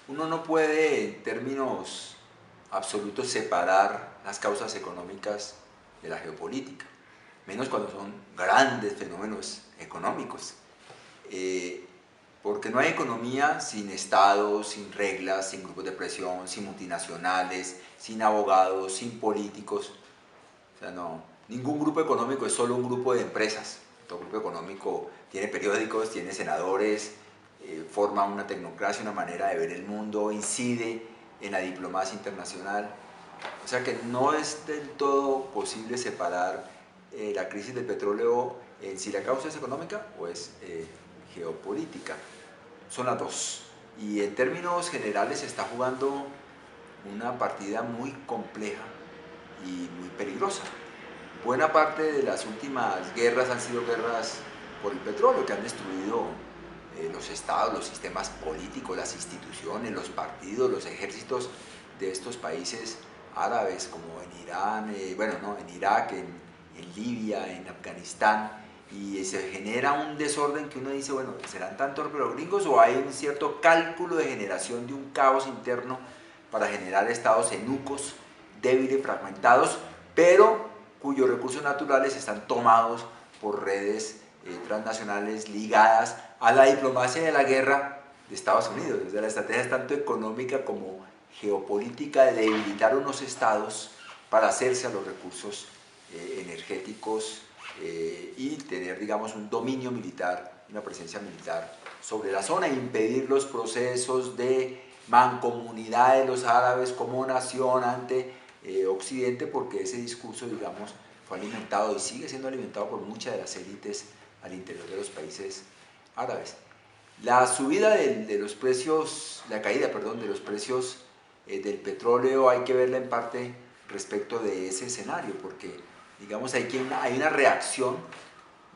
Uno no puede en términos absolutos separar las causas económicas de la geopolítica, menos cuando son grandes fenómenos económicos. Porque no hay economía sin estados, sin reglas, sin grupos de presión, sin multinacionales, sin abogados, sin políticos. O sea, no, ningún grupo económico es solo un grupo de empresas. Todo grupo económico tiene periódicos, tiene senadores, forma una tecnocracia, una manera de ver el mundo, incide en la diplomacia internacional. O sea que no es del todo posible separar la crisis del petróleo en si la causa es económica o es geopolítica. Son las dos. Y en términos generales se está jugando una partida muy compleja y muy peligrosa. Buena parte de las últimas guerras han sido guerras por el petróleo, que han destruido los estados, los sistemas políticos, las instituciones, los partidos, los ejércitos de estos países árabes, como en Irán, en Irak, en Libia, en Afganistán, y se genera un desorden que uno dice, bueno, ¿serán tan torpes los gringos o hay un cierto cálculo de generación de un caos interno para generar estados enucos, débiles, fragmentados, pero cuyos recursos naturales están tomados por redes transnacionales ligadas a la diplomacia de la guerra de Estados Unidos? O sea, la estrategia es tanto económica como geopolítica de debilitar unos estados para hacerse a los recursos energéticos y tener, digamos, un dominio militar, una presencia militar sobre la zona e impedir los procesos de mancomunidad de los árabes como nación ante Occidente, porque ese discurso, digamos, fue alimentado y sigue siendo alimentado por muchas de las élites al interior de los países árabes. La subida de los precios, la caída, perdón, de los precios del petróleo hay que verla en parte respecto de ese escenario, porque digamos hay una reacción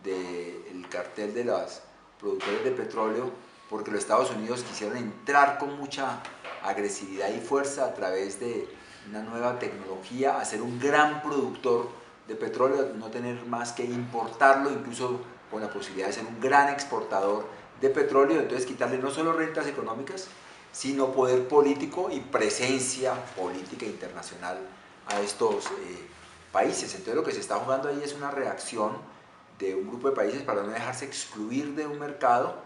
del cartel de los productores de petróleo, porque los Estados Unidos quisieron entrar con mucha agresividad y fuerza a través de una nueva tecnología, a ser un gran productor de petróleo, no tener más que importarlo, incluso con la posibilidad de ser un gran exportador de petróleo, entonces quitarle no solo rentas económicas, sino poder político y presencia política internacional a estos países. Entonces lo que se está jugando ahí es una reacción de un grupo de países para no dejarse excluir de un mercado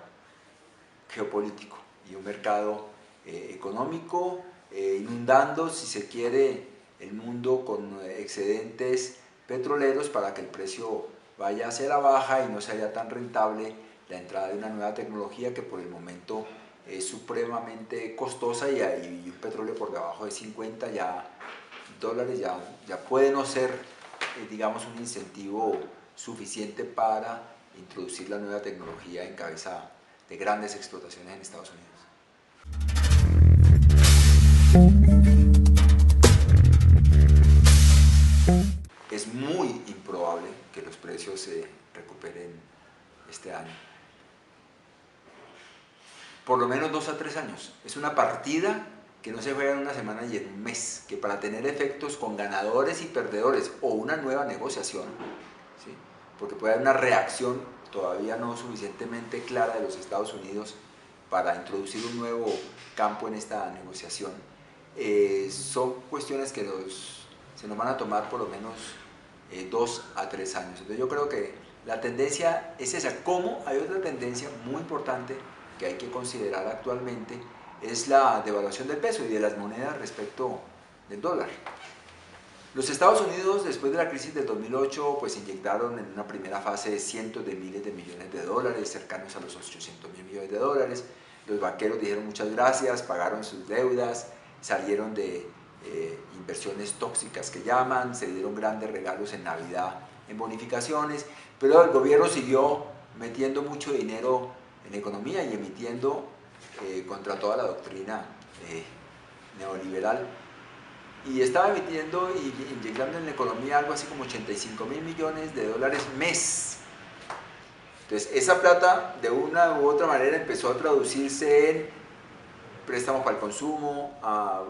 geopolítico y un mercado económico, inundando, si se quiere, el mundo con excedentes petroleros para que el precio vaya hacia la baja y no sea tan rentable la entrada de una nueva tecnología que por el momento es supremamente costosa y un petróleo por debajo de 50 dólares ya puede no ser, digamos, un incentivo suficiente para introducir la nueva tecnología en cabeza de grandes explotaciones en Estados Unidos. Es muy improbable que los precios se recuperen este año. Por lo menos 2 a 3 años. Es una partida que no se juega en una semana y en un mes, que para tener efectos con ganadores y perdedores o una nueva negociación, ¿sí? Porque puede haber una reacción todavía no suficientemente clara de los Estados Unidos para introducir un nuevo campo en esta negociación, son cuestiones que se nos van a tomar por lo menos 2 a 3 años. Entonces yo creo que la tendencia es esa. Como hay otra tendencia muy importante que hay que considerar actualmente, es la devaluación del peso y de las monedas respecto del dólar. Los Estados Unidos, después de la crisis del 2008, pues inyectaron en una primera fase cientos de miles de millones de dólares, cercanos a los 800.000 millones de dólares. Los banqueros dijeron muchas gracias, pagaron sus deudas, salieron de inversiones tóxicas que llaman, se dieron grandes regalos en Navidad, en bonificaciones, pero el gobierno siguió metiendo mucho dinero en economía y emitiendo contra toda la doctrina neoliberal, y estaba emitiendo y inyectando en la economía algo así como 85.000 millones de dólares mes. Entonces esa plata de una u otra manera empezó a traducirse en préstamos para el consumo, a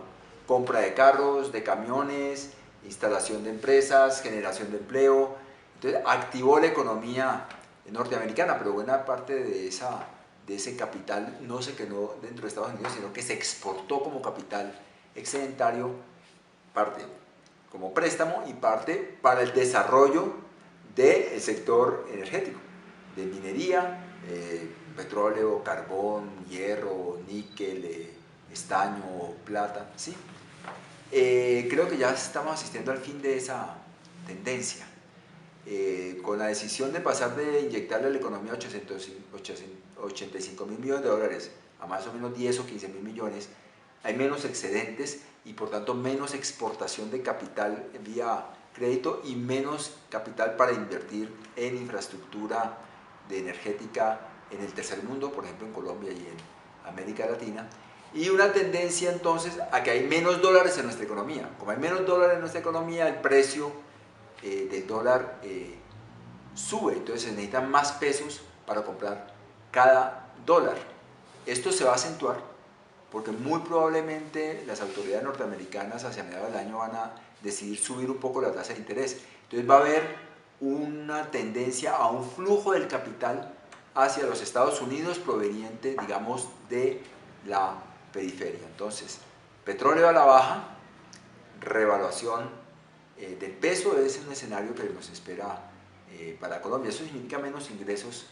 compra de carros, de camiones, instalación de empresas, generación de empleo. Entonces activó la economía norteamericana, pero buena parte de de ese capital no se quedó dentro de Estados Unidos, sino que se exportó como capital excedentario, parte como préstamo y parte para el desarrollo del sector energético, de minería, petróleo, carbón, hierro, níquel, estaño, plata, ¿sí? Creo que ya estamos asistiendo al fin de esa tendencia. Con la decisión de pasar de inyectarle a la economía 85 mil millones de dólares a más o menos 10 o 15 mil millones, hay menos excedentes y por tanto menos exportación de capital vía crédito y menos capital para invertir en infraestructura de energética en el tercer mundo, por ejemplo en Colombia y en América Latina, y una tendencia entonces a que hay menos dólares en nuestra economía. Como hay menos dólares en nuestra economía, el precio del dólar sube, entonces se necesitan más pesos para comprar cada dólar. Esto se va a acentuar porque muy probablemente las autoridades norteamericanas hacia mediados del año van a decidir subir un poco la tasa de interés. Entonces va a haber una tendencia a un flujo del capital hacia los Estados Unidos proveniente, digamos, de la periferia. Entonces, petróleo a la baja, revaluación del peso es un escenario que nos espera para Colombia. Eso significa menos ingresos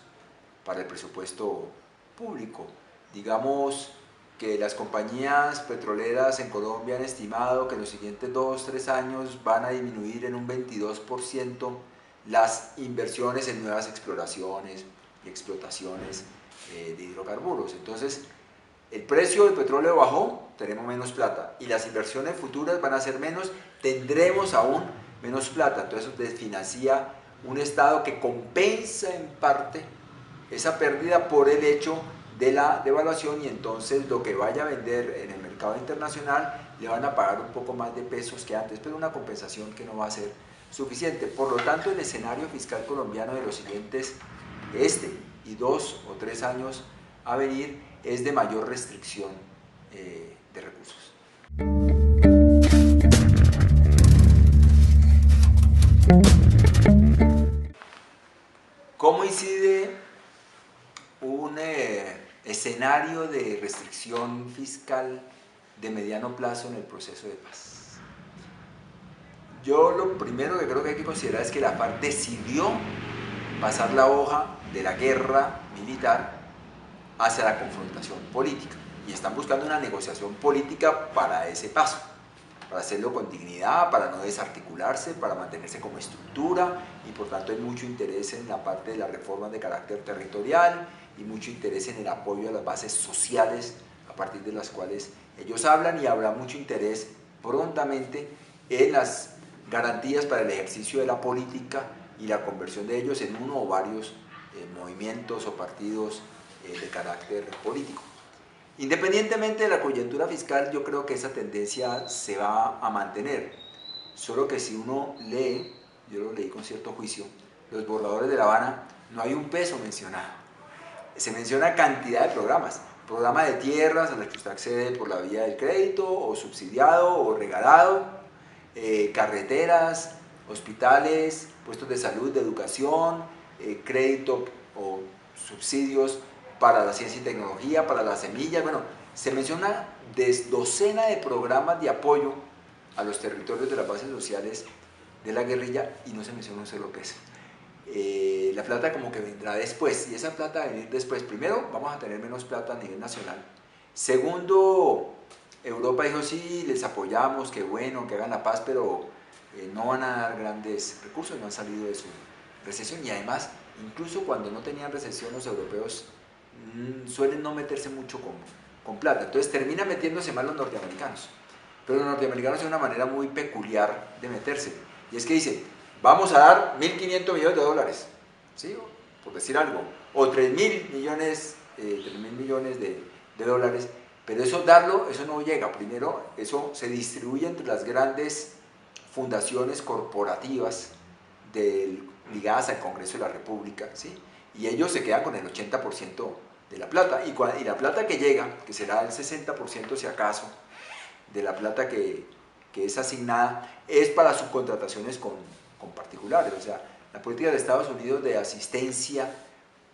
para el presupuesto público. Digamos que las compañías petroleras en Colombia han estimado que en los siguientes 2-3 años van a disminuir en un 22% las inversiones en nuevas exploraciones y explotaciones de hidrocarburos. Entonces, el precio del petróleo bajó, tenemos menos plata, y las inversiones futuras van a ser menos, tendremos aún menos plata. Entonces, eso desfinancia un Estado que compensa en parte esa pérdida por el hecho de la devaluación, y entonces lo que vaya a vender en el mercado internacional le van a pagar un poco más de pesos que antes, pero una compensación que no va a ser suficiente. Por lo tanto, el escenario fiscal colombiano de los siguientes, y 2 o 3 años a venir, es de mayor restricción de recursos. ¿Cómo incide un escenario de restricción fiscal de mediano plazo en el proceso de paz? Yo lo primero que creo que hay que considerar es que la FARC decidió pasar la hoja de la guerra militar hacia la confrontación política, y están buscando una negociación política para ese paso, para hacerlo con dignidad, para no desarticularse, para mantenerse como estructura, y por tanto hay mucho interés en la parte de las reformas de carácter territorial y mucho interés en el apoyo a las bases sociales a partir de las cuales ellos hablan, y habrá mucho interés prontamente en las garantías para el ejercicio de la política y la conversión de ellos en uno o varios movimientos o partidos de carácter político. Independientemente de la coyuntura fiscal, yo creo que esa tendencia se va a mantener, solo que si uno lee, yo lo leí con cierto juicio, los borradores de La Habana, no hay un peso mencionado. Se menciona cantidad de programas, programa de tierras a las que usted accede por la vía del crédito, o subsidiado, o regalado, carreteras, hospitales, puestos de salud, de educación, crédito o subsidios para la ciencia y tecnología, para las semillas. Bueno, se menciona docena de programas de apoyo a los territorios de las bases sociales de la guerrilla, y no se menciona un solo peso. La plata como que vendrá después, y esa plata va a venir después. Primero, vamos a tener menos plata a nivel nacional. Segundo, Europa dijo sí, les apoyamos, qué bueno, que hagan la paz, pero no van a dar grandes recursos, no han salido de su recesión, y además, incluso cuando no tenían recesión, los europeos suelen no meterse mucho con plata. Entonces termina metiéndose más los norteamericanos, pero los norteamericanos tienen una manera muy peculiar de meterse, y es que dicen, vamos a dar 1.500 millones de dólares, ¿sí? Por decir algo, o 3.000 millones de dólares, pero eso darlo, eso no llega. Primero, eso se distribuye entre las grandes fundaciones corporativas ligadas al Congreso de la República, ¿sí? Y ellos se quedan con el 80% de la plata, y la plata que llega, que será el 60% si acaso, de la plata que es asignada, es para subcontrataciones con particulares. O sea, la política de Estados Unidos de asistencia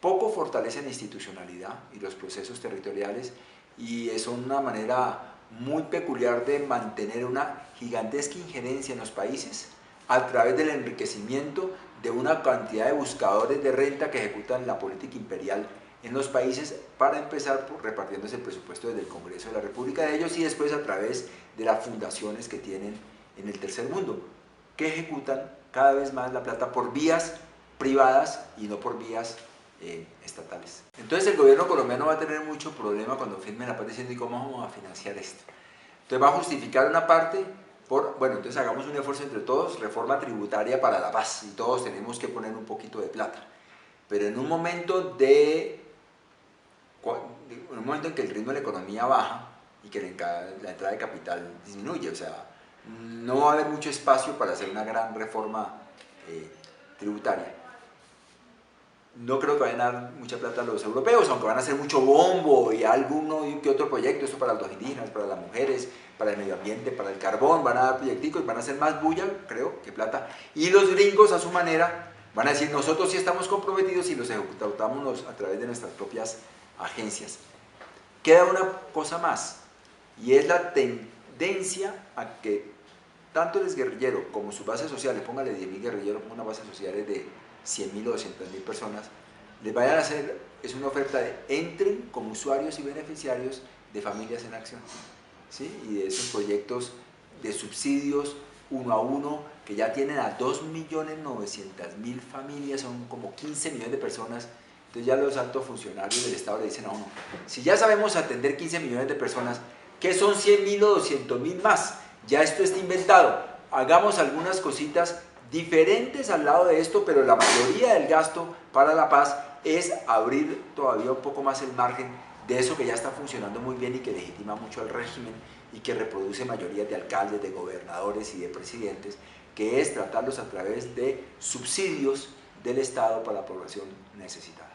poco fortalece la institucionalidad y los procesos territoriales, y es una manera muy peculiar de mantener una gigantesca injerencia en los países a través del enriquecimiento de una cantidad de buscadores de renta que ejecutan la política imperial en los países, para empezar por repartiéndose el presupuesto desde el Congreso de la República de ellos, y después a través de las fundaciones que tienen en el tercer mundo, que ejecutan cada vez más la plata por vías privadas y no por vías estatales. Entonces el gobierno colombiano va a tener mucho problema cuando firme la paz, diciendo: ¿y cómo vamos a financiar esto? Entonces va a justificar una parte por, bueno, entonces hagamos un esfuerzo entre todos, reforma tributaria para la paz, y todos tenemos que poner un poquito de plata. Pero en un momento en que el ritmo de la economía baja y que la entrada de capital disminuye, o sea, no va a haber mucho espacio para hacer una gran reforma tributaria. No creo que vayan a dar mucha plata a los europeos, aunque van a hacer mucho bombo y alguno y que otro proyecto, esto para los indígenas, para las mujeres, para el medio ambiente, para el carbón, van a dar proyecticos, van a hacer más bulla, creo, que plata. Y los gringos, a su manera, van a decir: nosotros sí estamos comprometidos y los ejecutamos a través de nuestras propias agencias. Queda una cosa más, y es la tendencia a que tanto el exguerrillero como sus bases sociales, póngale 10.000 guerrilleros como unas bases sociales de 100.000 o 200.000 personas, les vayan a hacer, es una oferta de entren como usuarios y beneficiarios de Familias en Acción, ¿sí? Y de esos proyectos de subsidios uno a uno, que ya tienen a 2.900.000 familias, son como 15 millones de personas. Entonces ya los altos funcionarios del Estado le dicen a uno: si ya sabemos atender 15 millones de personas, ¿qué son 100.000 o 200.000 más? Ya esto está inventado, hagamos algunas cositas diferentes al lado de esto, pero la mayoría del gasto para la paz es abrir todavía un poco más el margen de eso que ya está funcionando muy bien y que legitima mucho al régimen y que reproduce mayorías de alcaldes, de gobernadores y de presidentes, que es tratarlos a través de subsidios del Estado para la población necesitada.